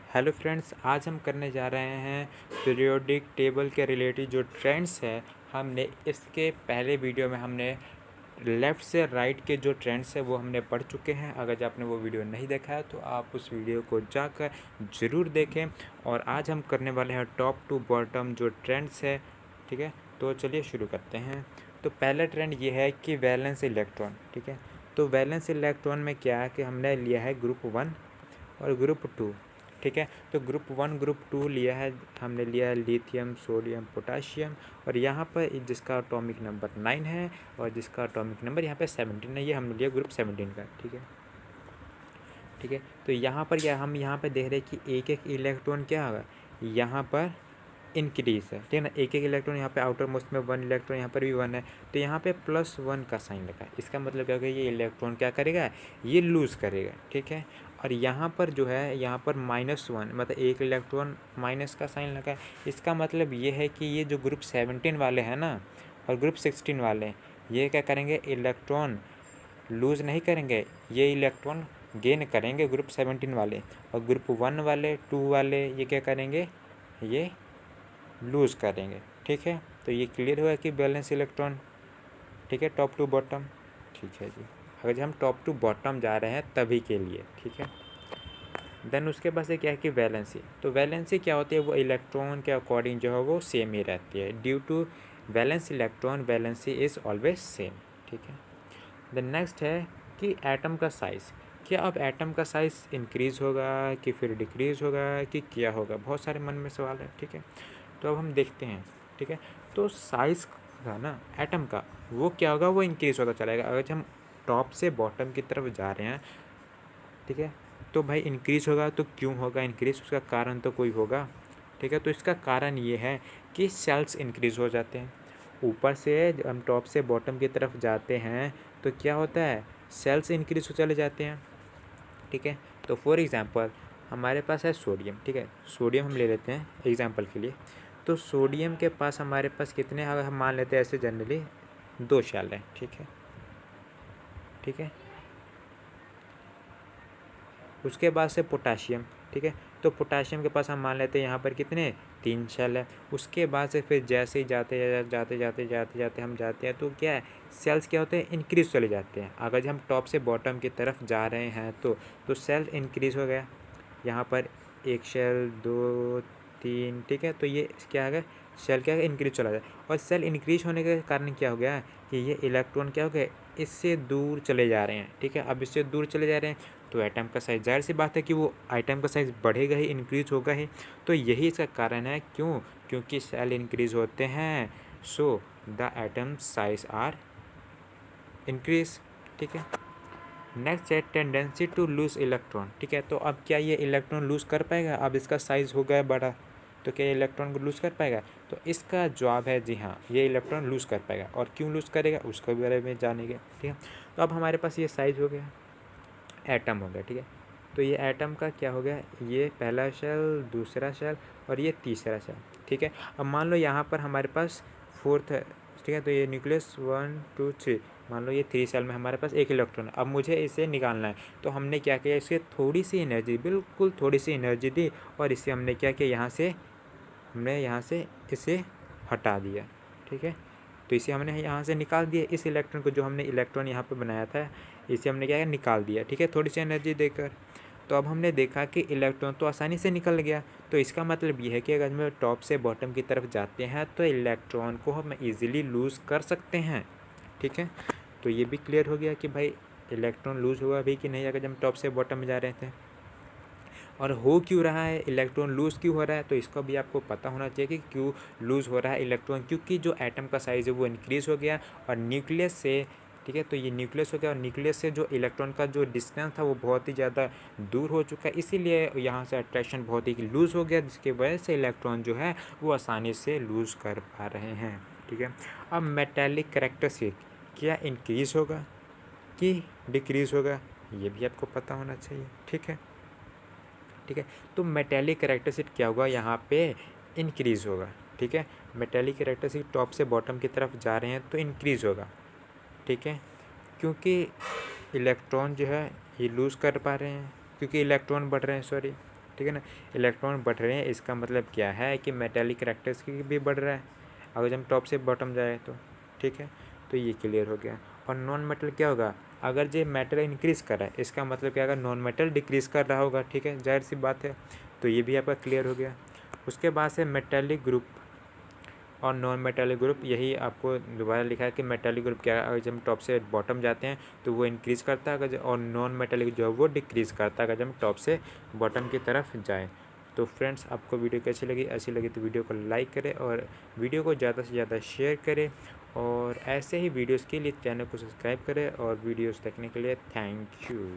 Hello friends, आज हम करने जा रहे हैं पीरियोडिक टेबल के रिलेटेड जो ट्रेंड्स है। हमने इसके पहले वीडियो में हमने लेफ़्ट से राइट के जो ट्रेंड्स है वो हमने पढ़ चुके हैं। अगर आपने वो वीडियो नहीं देखा है तो आप उस वीडियो को जाकर ज़रूर देखें। और आज हम करने वाले हैं टॉप टू बॉटम जो ट्रेंड्स है। ठीक है, तो चलिए शुरू करते हैं। तो पहला ट्रेंड ये है कि वैलेंस इलेक्ट्रॉन। ठीक है, तो वैलेंस इलेक्ट्रॉन में क्या है कि हमने लिया है ग्रुप 1 और ग्रुप 2। ठीक है, तो ग्रुप 1 ग्रुप 2 लिया है, हमने लिया है लिथियम, सोडियम, पोटाशियम। और यहाँ पर जिसका एटॉमिक नंबर 9 है और जिसका एटॉमिक नंबर यहाँ पे 17 है, ये हमने लिया ग्रुप 17 का। ठीक है, ठीक है, तो यहाँ पर हम यहाँ पर देख रहे हैं कि एक एक इलेक्ट्रॉन क्या होगा, यहाँ पर इंक्रीज है। ठीक है ना, एक एक इलेक्ट्रॉन यहाँ पे आउटर मोस्ट में 1 इलेक्ट्रॉन, यहाँ पर भी 1 है, तो यहाँ पे +1 का साइन लगा है। इसका मतलब क्या होगा, ये इलेक्ट्रॉन क्या करेगा, ये लूज़ करेगा। ठीक है, और यहाँ पर जो है, यहाँ पर -1 मतलब एक इलेक्ट्रॉन माइनस का साइन लगा है। इसका मतलब ये है कि ये जो ग्रुप 17 वाले हैं ना और ग्रुप 16 वाले, ये क्या करेंगे, इलेक्ट्रॉन लूज़ नहीं करेंगे, ये इलेक्ट्रॉन गेन करेंगे ग्रुप 17 वाले। और ग्रुप 1 वाले 2 वाले ये क्या करेंगे, ये लूज़ करेंगे। ठीक है, तो ये क्लियर हुआ कि बैलेंस इलेक्ट्रॉन। ठीक है, टॉप टू बॉटम। ठीक है जी, अगर हम टॉप टू बॉटम जा रहे हैं तभी के लिए। ठीक है, देन उसके बाद से क्या है कि वैलेंसी। तो वैलेंसी क्या होती है, वो इलेक्ट्रॉन के अकॉर्डिंग जो है वो सेम ही रहती है। Due to valence electron valency is always same. ठीक है, द नेक्स्ट है कि एटम का साइज़। क्या अब एटम का साइज़ इंक्रीज़ होगा कि फिर डिक्रीज़ होगा कि क्या होगा, बहुत सारे मन में सवाल है। ठीक है, तो अब हम देखते हैं। ठीक है, तो साइज़ का ना एटम का वो क्या होगा, वो इंक्रीज़ होता चलेगा। अगर हम टॉप से बॉटम की तरफ जा रहे हैं, ठीक है, तो भाई इंक्रीज़ होगा। तो क्यों होगा इंक्रीज़, उसका कारण तो कोई होगा। ठीक है, तो इसका कारण ये है कि सेल्स इंक्रीज़ हो जाते हैं। ऊपर से जब हम टॉप से बॉटम की तरफ जाते हैं तो क्या होता है, सेल्स इंक्रीज़ हो चले जाते हैं। ठीक है, तो फॉर एग्ज़ाम्पल हमारे पास है सोडियम। ठीक है, सोडियम हम ले लेते हैं एग्ज़ाम्पल के लिए। तो सोडियम के पास हमारे पास कितने, अगर हम मान लेते हैं ऐसे जनरली 2 शेल हैं। ठीक है, ठीक है, उसके बाद से पोटाशियम। ठीक है, तो पोटाशियम के पास हम मान लेते हैं यहाँ पर कितने, 3 शेल है। उसके बाद से फिर जैसे ही जाते हम जाते हैं तो क्या है, सेल्स क्या होते हैं, इंक्रीज चले जाते हैं। अगर जब हम टॉप से बॉटम की तरफ जा रहे हैं तो सेल इंक्रीज हो गया। यहाँ पर 1 शेल 2 3। ठीक है, तो ये क्या है, सेल क्या है, इंक्रीज चला जाए। और सेल इंक्रीज होने के कारण क्या हो गया कि ये इलेक्ट्रॉन क्या हो गया, इससे दूर चले जा रहे हैं। ठीक है, अब इससे दूर चले जा रहे हैं तो एटम का साइज़, जाहिर सी बात है कि वो आइटम का साइज़ बढ़ेगा ही, इंक्रीज होगा ही। तो यही इसका कारण है, क्यों, क्योंकि सेल इंक्रीज होते हैं, so the atom size are increase. ठीक है, नेक्स्ट है टेंडेंसी टू लूज इलेक्ट्रॉन। ठीक है, तो अब क्या ये इलेक्ट्रॉन लूज़ कर पाएगा, अब इसका साइज़ हो गया बड़ा, तो क्या ये इलेक्ट्रॉन को लूज़ कर पाएगा, तो इसका जवाब है जी हाँ, ये इलेक्ट्रॉन लूज़ कर पाएगा। और क्यों लूज़ करेगा उसके बारे में जानेंगे। ठीक है, तो अब हमारे पास ये साइज़ हो गया, एटम हो गया। ठीक है, तो ये एटम का क्या हो गया, ये पहला शेल, दूसरा शेल और ये तीसरा शेल। ठीक है, अब मान लो यहाँ पर हमारे पास 4th है। ठीक है, तो ये न्यूक्लियस 1 2 3, मान लो ये 3 सेल में हमारे पास 1 इलेक्ट्रॉन। अब मुझे इसे निकालना है, तो हमने क्या किया, इसे थोड़ी सी एनर्जी, बिल्कुल थोड़ी सी एनर्जी दी और इसे हमने क्या किया, हमने यहाँ से इसे हटा दिया। ठीक है, तो इसे हमने यहाँ से निकाल दिया, इस इलेक्ट्रॉन को, जो हमने इलेक्ट्रॉन यहाँ पे बनाया था, इसे हमने क्या किया, निकाल दिया। ठीक है, थोड़ी सी एनर्जी देकर। तो अब हमने देखा कि इलेक्ट्रॉन तो आसानी से निकल गया। तो इसका मतलब ये है कि अगर हम टॉप से बॉटम की तरफ जाते हैं तो इलेक्ट्रॉन को हम ईज़िली लूज़ कर सकते हैं। ठीक है, तो ये भी क्लियर हो गया कि भाई इलेक्ट्रॉन लूज़ हुआ भी कि नहीं, अगर हम टॉप से बॉटम में जा रहे थे। और हो क्यों रहा है, इलेक्ट्रॉन लूज़ क्यों हो रहा है, तो इसका भी आपको पता होना चाहिए कि क्यों लूज़ हो रहा है इलेक्ट्रॉन, क्योंकि जो एटम का साइज़ है वो इंक्रीज़ हो गया और न्यूक्लियस से। ठीक है, तो ये न्यूक्लियस हो गया और न्यूक्लियस से जो इलेक्ट्रॉन का जो डिस्टेंस था वो बहुत ही ज़्यादा दूर हो चुका है, इसीलिए यहाँ से अट्रैक्शन बहुत ही लूज़ हो गया, जिसकी वजह से इलेक्ट्रॉन जो है वो आसानी से लूज़ कर पा रहे हैं। ठीक है, अब मेटेलिक कैरेक्टरिस्टिक क्या इंक्रीज़ होगा कि डिक्रीज़ होगा, ये भी आपको पता होना चाहिए। ठीक है, ठीक है, तो मेटेलिक कैरेक्टरिस्टिक क्या होगा, यहाँ पे इंक्रीज़ होगा। ठीक है, मेटेलिक कैरेक्टरिस्टिक टॉप से बॉटम की तरफ जा रहे हैं तो इंक्रीज़ होगा। ठीक है, क्योंकि इलेक्ट्रॉन जो है ये लूज़ कर पा रहे हैं, क्योंकि इलेक्ट्रॉन बढ़ रहे हैं, सॉरी। ठीक है ना। इलेक्ट्रॉन बढ़ रहे हैं इसका मतलब क्या है कि मेटालिक कैरेक्टरिस्टिक भी बढ़ रहा है अगर हम टॉप से बॉटम जाए तो, ठीक है। तो ये क्लियर हो गया। और नॉन मेटल क्या होगा, अगर जो मेटल इंक्रीज़ कर रहा है इसका मतलब क्या होगा, नॉन मेटल डिक्रीज़ कर रहा होगा, ठीक है, जाहिर सी बात है। तो ये भी आपका क्लियर हो गया। उसके बाद से मेटालिक ग्रुप और नॉन मेटालिक ग्रुप, यही आपको दोबारा लिखा है कि मेटालिक ग्रुप क्या है, अगर जब हम टॉप से बॉटम जाते हैं तो वो इंक्रीज़ करता है, अगर और नॉन मेटालिक जो है वो डिक्रीज़ करता है अगर जब हम टॉप से बॉटम की तरफ जाएँ। तो फ्रेंड्स, आपको वीडियो कैसी लगी, ऐसी लगी तो वीडियो को लाइक करें और वीडियो को ज़्यादा से ज़्यादा शेयर करें, और ऐसे ही वीडियोज़ के लिए चैनल को सब्सक्राइब करें। और वीडियोज़ देखने के लिए थैंक यू।